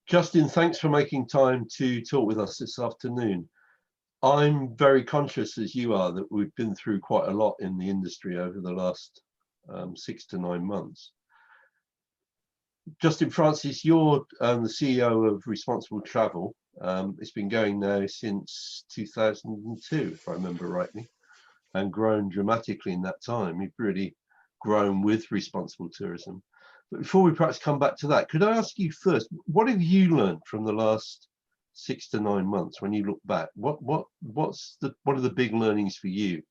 Justin, thanks for making time to talk with us this afternoon. I'm very conscious, as you are, that we've been through quite a lot in the industry over the last 6 to 9 months. Justin Francis, you're the CEO of Responsible Travel. It's been going now since 2002, if I remember rightly, and grown dramatically in that time. You've really grown with responsible tourism. But before we perhaps come back to that, could I ask you first, what have you learned from the last 6 to 9 months when you look back? What are the big learnings for you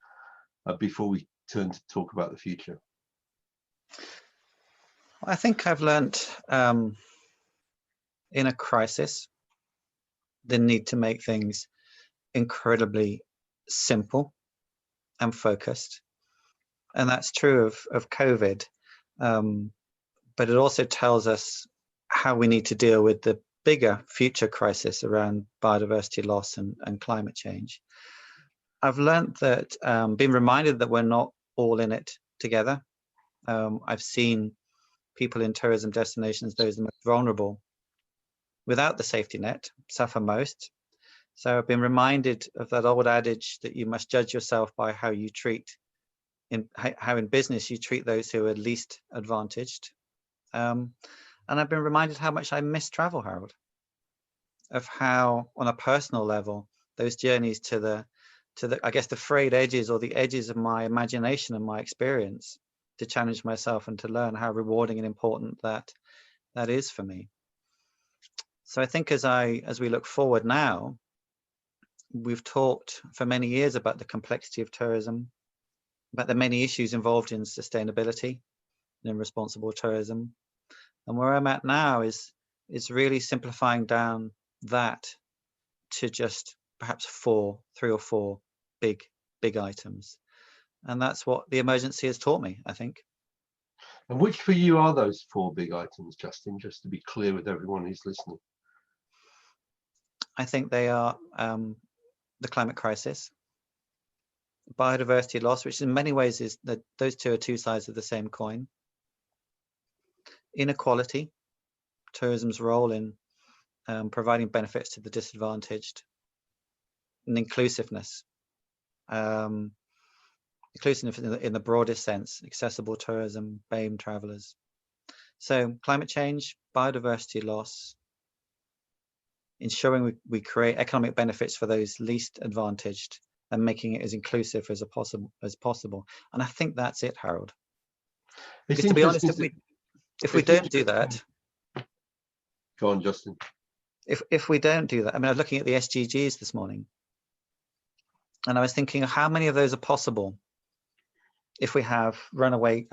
before we turn to talk about the future? I think I've learnt in a crisis the need to make things incredibly simple and focused, and that's true of COVID. But it also tells us how we need to deal with the bigger future crisis around biodiversity loss and climate change. I've learned that, been reminded that we're not all in it together. I've seen people in tourism destinations, those the most vulnerable, without the safety net, suffer most. So I've been reminded of that old adage that you must judge yourself by how you treat, how in business you treat those who are least advantaged. And I've been reminded how much I miss travel, Harold, of how, on a personal level, those journeys to the I guess the frayed edges or the edges of my imagination and my experience, to challenge myself and to learn how rewarding and important that is for me. So I think as we look forward now, we've talked for many years about the complexity of tourism, about the many issues involved in sustainability and in responsible tourism. And where I'm at now is really simplifying down that to just perhaps 3 or 4 big items. And that's what the emergency has taught me, I think. And which for you are those 4 big items, Justin, just to be clear with everyone who's listening? I think they are the climate crisis, biodiversity loss, which in many ways is that those two are 2 sides of the same coin. Inequality, tourism's role in providing benefits to the disadvantaged, and inclusiveness. Inclusiveness in the broadest sense, accessible tourism, BAME travelers. So climate change, biodiversity loss, ensuring we create economic benefits for those least advantaged and making it as inclusive as possible. And I think that's it, Harold. Because to be honest, if we don't do that, go on, Justin. If we don't do that, I mean, I was looking at the SDGs this morning, and I was thinking, how many of those are possible if we have runaway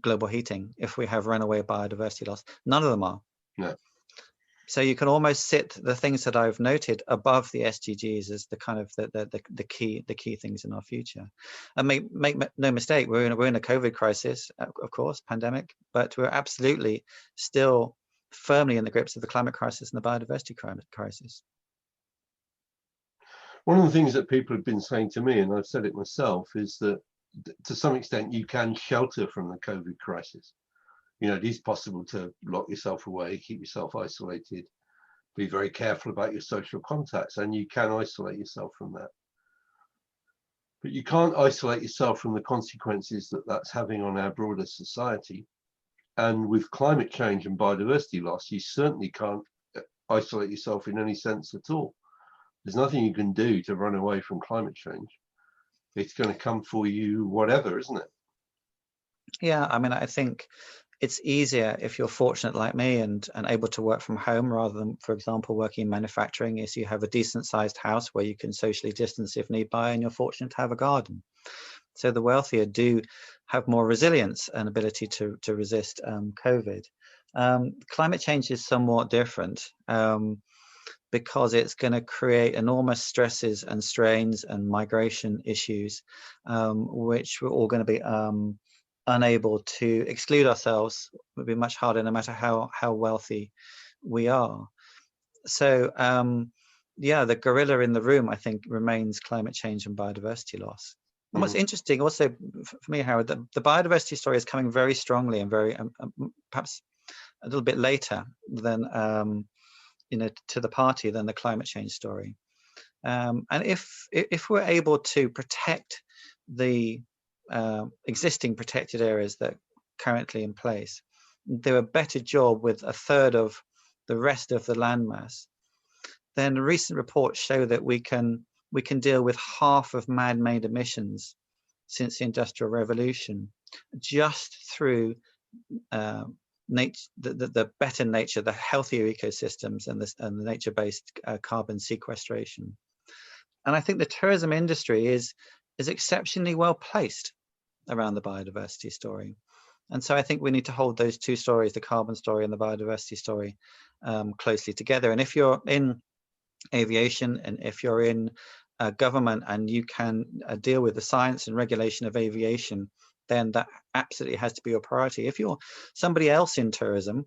global heating, if we have runaway biodiversity loss? None of them are. No. So you can almost sit the things that I've noted above the SDGs as the kind of the key things in our future. And make no mistake, we're in a COVID crisis, of course, pandemic, but we're absolutely still firmly in the grips of the climate crisis and the biodiversity crisis. One of the things that people have been saying to me, and I've said it myself, is that to some extent you can shelter from the COVID crisis. You know, it is possible to lock yourself away, keep yourself isolated, be very careful about your social contacts, and you can isolate yourself from that. But you can't isolate yourself from the consequences that that's having on our broader society. And with climate change and biodiversity loss, you certainly can't isolate yourself in any sense at all. There's nothing you can do to run away from climate change. It's going to come for you, whatever, isn't it? Yeah, I mean, I think it's easier if you're fortunate like me and able to work from home rather than, for example, working in manufacturing, is you have a decent sized house where you can socially distance if need be, and you're fortunate to have a garden. So the wealthier do have more resilience and ability to resist COVID. Climate change is somewhat different because it's going to create enormous stresses and strains and migration issues, which we're all going to be unable to exclude ourselves. Would be much harder no matter how wealthy we are. So yeah, the gorilla in the room, I think, remains climate change and biodiversity loss. And what's interesting also for me, Howard, the biodiversity story is coming very strongly and very perhaps a little bit later than to the party than the climate change story. And if we're able to protect the existing protected areas that are currently in place, do a better job with a third of the rest of the landmass, then recent reports show that we can deal with half of man-made emissions since the Industrial Revolution just through nature, the better nature, the healthier ecosystems, and the nature-based carbon sequestration. And I think the tourism industry is exceptionally well placed around the biodiversity story. And so I think we need to hold those two stories, the carbon story and the biodiversity story, closely together. And if you're in aviation, and if you're in government and you can deal with the science and regulation of aviation, then that absolutely has to be your priority. If you're somebody else in tourism,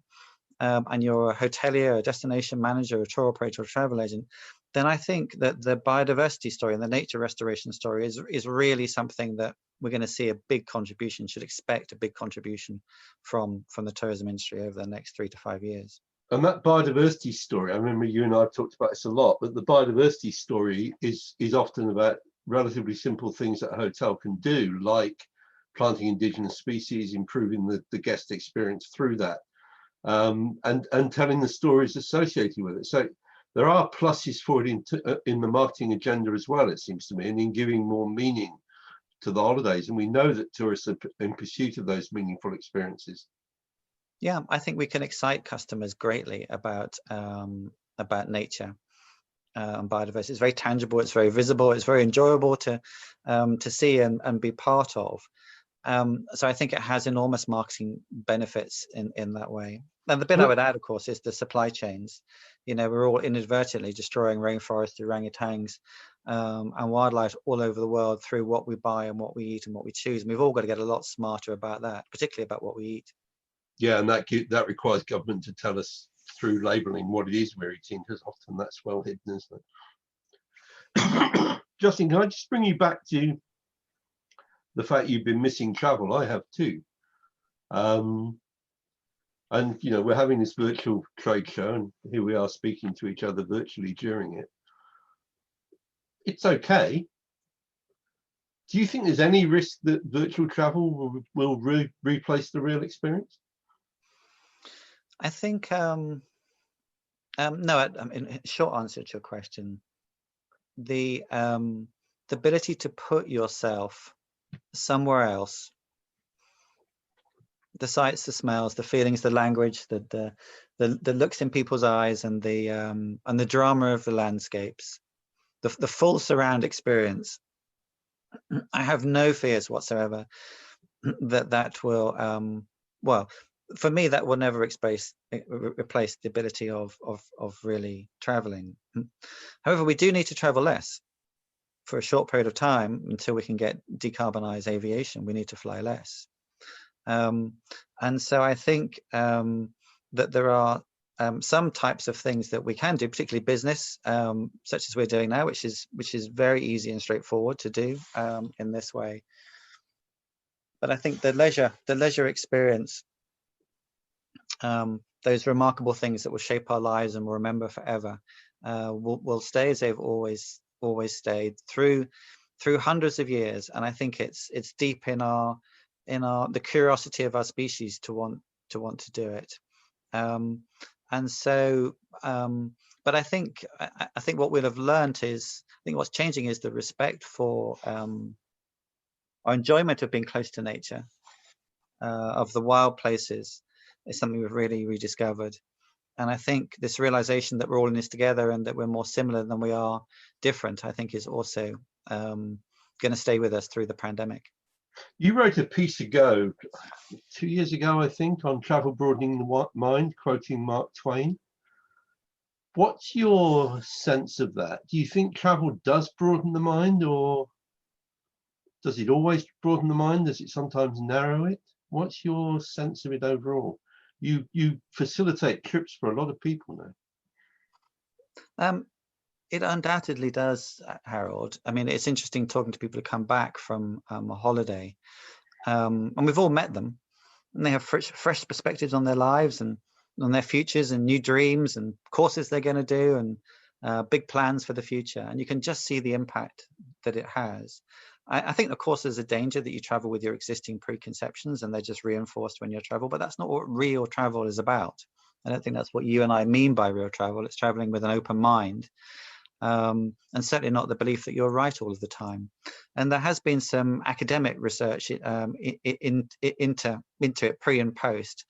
and you're a hotelier, a destination manager, a tour operator, or a travel agent, then I think that the biodiversity story and the nature restoration story is really something that we're going to see a big contribution, should expect a big contribution from the tourism industry over the next 3 to 5 years. And that biodiversity story, I remember you and I have talked about this a lot, but the biodiversity story is often about relatively simple things that a hotel can do, like planting indigenous species, improving the guest experience through that, and telling the stories associated with it. So there are pluses for it in the marketing agenda as well, it seems to me, and in giving more meaning to the holidays. And we know that tourists are in pursuit of those meaningful experiences. Yeah, I think we can excite customers greatly about nature and biodiversity. It's very tangible, it's very visible, it's very enjoyable to see and be part of. So I think it has enormous marketing benefits in that way. And the bit I would add, of course, is the supply chains. We're all inadvertently destroying rainforests, orangutans, and wildlife all over the world through what we buy and what we eat and what we choose. And we've all got to get a lot smarter about that, particularly about what we eat. Yeah, and that requires government to tell us through labelling what it is we're eating, because often that's well hidden, isn't it? Justin, can I just bring you back to the fact you've been missing travel? I have too. And we're having this virtual trade show, and here we are speaking to each other virtually during it. It's okay. Do you think there's any risk that virtual travel will replace the real experience? I think no. I mean, short answer to your question, the ability to put yourself somewhere else, the sights, the smells, the feelings, the language, the looks in people's eyes, and the drama of the landscapes, the full surround experience. I have no fears whatsoever that will well, for me, that will never replace the ability of really traveling. However, we do need to travel less for a short period of time until we can get decarbonized aviation. We need to fly less. And so I think that there are some types of things that we can do, particularly business, such as we're doing now, which is very easy and straightforward to do in this way. But I think the leisure experience, those remarkable things that will shape our lives and we'll remember forever, will stay as they've always stayed through hundreds of years. And I think it's deep in the curiosity of our species to want to do it. And so, but I think what we'll have learned is, I think what's changing is the respect for our enjoyment of being close to nature, of the wild places, is something we've really rediscovered. And I think this realization that we're all in this together and that we're more similar than we are different, I think is also going to stay with us through the pandemic. You wrote a piece ago, 2 years ago, I think, on travel broadening the mind, quoting Mark Twain. What's your sense of that? Do you think travel does broaden the mind, or does it always broaden the mind? Does it sometimes narrow it? What's your sense of it overall? You facilitate trips for a lot of people now. It undoubtedly does, Harold. I mean, it's interesting talking to people who come back from a holiday, and we've all met them, and they have fresh perspectives on their lives, and on their futures and new dreams and courses they're going to do, and big plans for the future. And you can just see the impact that it has. I think, of course, there's a danger that you travel with your existing preconceptions and they're just reinforced when you travel, but that's not what real travel is about. I don't think that's what you and I mean by real travel. It's traveling with an open mind, and certainly not the belief that you're right all of the time. And there has been some academic research into it pre and post,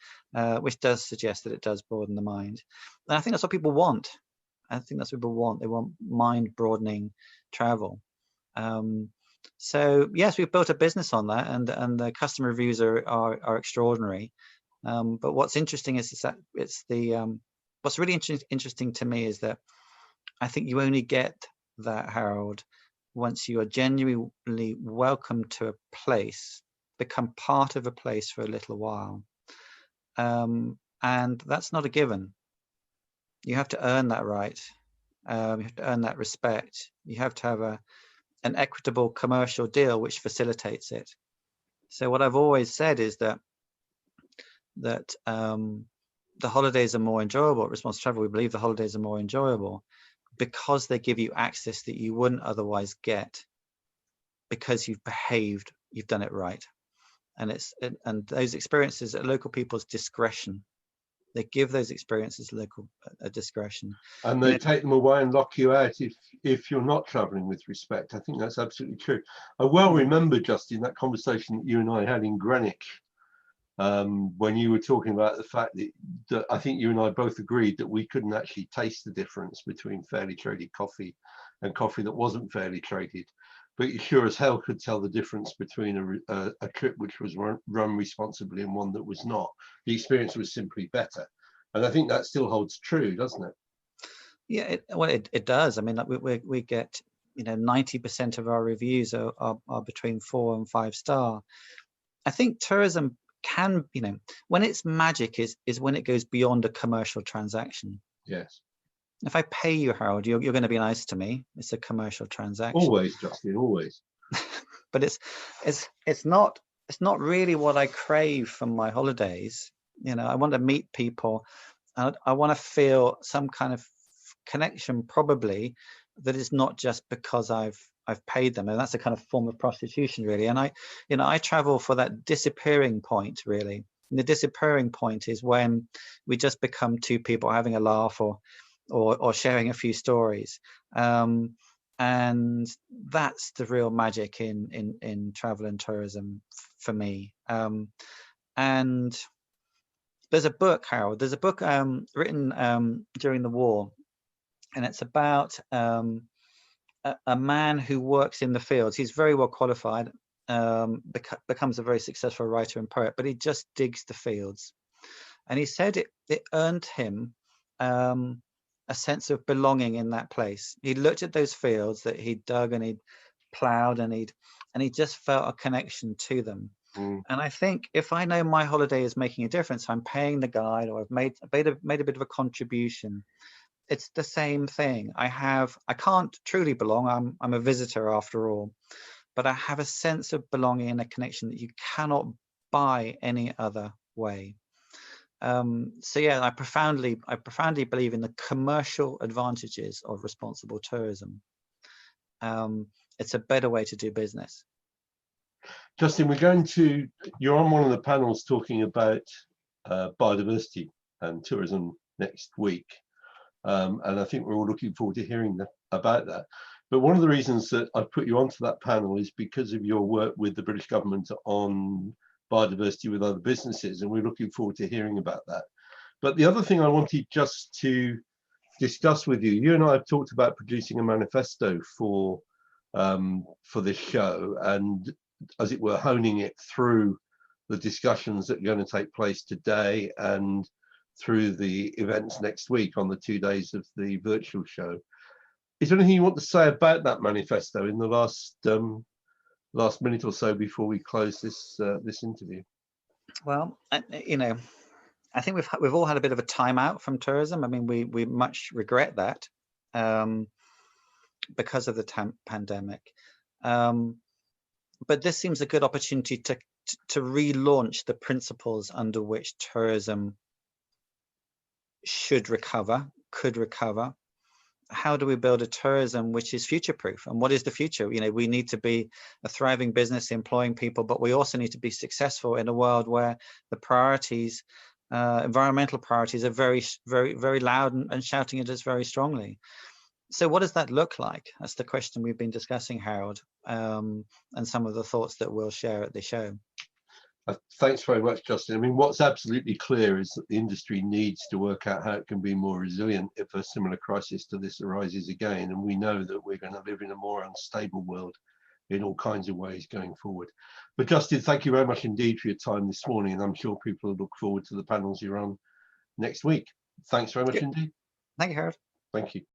which does suggest that it does broaden the mind. And I think that's what people want. I think that's what people want. They want mind broadening travel. So yes, we've built a business on that, and the customer reviews are extraordinary. But what's interesting is that it's the what's really interesting to me is that I think you only get that, Harold, once you are genuinely welcome to a place, become part of a place for a little while, and that's not a given. You have to earn that right. You have to earn that respect. You have to have an equitable commercial deal which facilitates it. So what I've always said is that the holidays are more enjoyable. At Responsible Travel, we believe the holidays are more enjoyable because they give you access that you wouldn't otherwise get, because you've behaved, you've done it right. And those experiences at local people's discretion. They give those experiences local discretion, and they take them away and lock you out if you're not traveling with respect. I think that's absolutely true. I well remember, Justin, that conversation that you and I had in Greenwich, when you were talking about the fact that I think you and I both agreed that we couldn't actually taste the difference between fairly traded coffee and coffee that wasn't fairly traded, but you sure as hell could tell the difference between a trip which was run responsibly and one that was not. The experience was simply better, and I think that still holds true, doesn't it? Yeah, it does. I mean, like we get 90% of our reviews are between 4 and 5 star. I think tourism can, when its magic is when it goes beyond a commercial transaction. Yes. If I pay you, Harold, you're going to be nice to me. It's a commercial transaction. Always, Justin, always. But it's not really what I crave from my holidays. I want to meet people. I want to feel some kind of connection, probably, that is not just because I've paid them, and that's a kind of form of prostitution, really. And I travel for that disappearing point, really. And the disappearing point is when we just become two people having a laugh or sharing a few stories, and that's the real magic in travel and tourism for me. And there's a book, Harold. There's a book written during the war, and it's about a man who works in the fields. He's very well qualified, becomes a very successful writer and poet, but he just digs the fields. And he said it earned him a sense of belonging in that place. He looked at those fields that he'd dug and he'd plowed, and he just felt a connection to them. And I think if I know my holiday is making a difference, I'm paying the guide, or I've made a bit of a contribution. It's the same thing. I can't truly belong. I'm a visitor after all, but I have a sense of belonging and a connection that you cannot buy any other way. So yeah, I profoundly believe in the commercial advantages of responsible tourism. It's a better way to do business. Justin, you're on one of the panels talking about biodiversity and tourism next week. And I think we're all looking forward to hearing about that. But one of the reasons that I've put you onto that panel is because of your work with the British government on biodiversity with other businesses, and we're looking forward to hearing about that. But the other thing I wanted just to discuss with you and I have talked about producing a manifesto for this show, and as it were, honing it through the discussions that are going to take place today and through the events next week on the 2 days of the virtual show. Is there anything you want to say about that manifesto in the last minute or so before we close this interview? Well, I think we've all had a bit of a timeout from tourism. I mean, we much regret that because of the pandemic. But this seems a good opportunity to relaunch the principles under which tourism should recover, could recover. How do we build a tourism which is future proof? And what is the future? You know, we need to be a thriving business employing people, but we also need to be successful in a world where the priorities, environmental priorities, are very, very, very loud and shouting at us very strongly. So what does that look like? That's the question we've been discussing, Harold, and some of the thoughts that we'll share at the show. Thanks very much, Justin. I mean, what's absolutely clear is that the industry needs to work out how it can be more resilient if a similar crisis to this arises again. And we know that we're going to live in a more unstable world in all kinds of ways going forward. But Justin, thank you very much indeed for your time this morning. And I'm sure people will look forward to the panels you're on next week. Thanks very much indeed. Thank you, Harold. Thank you.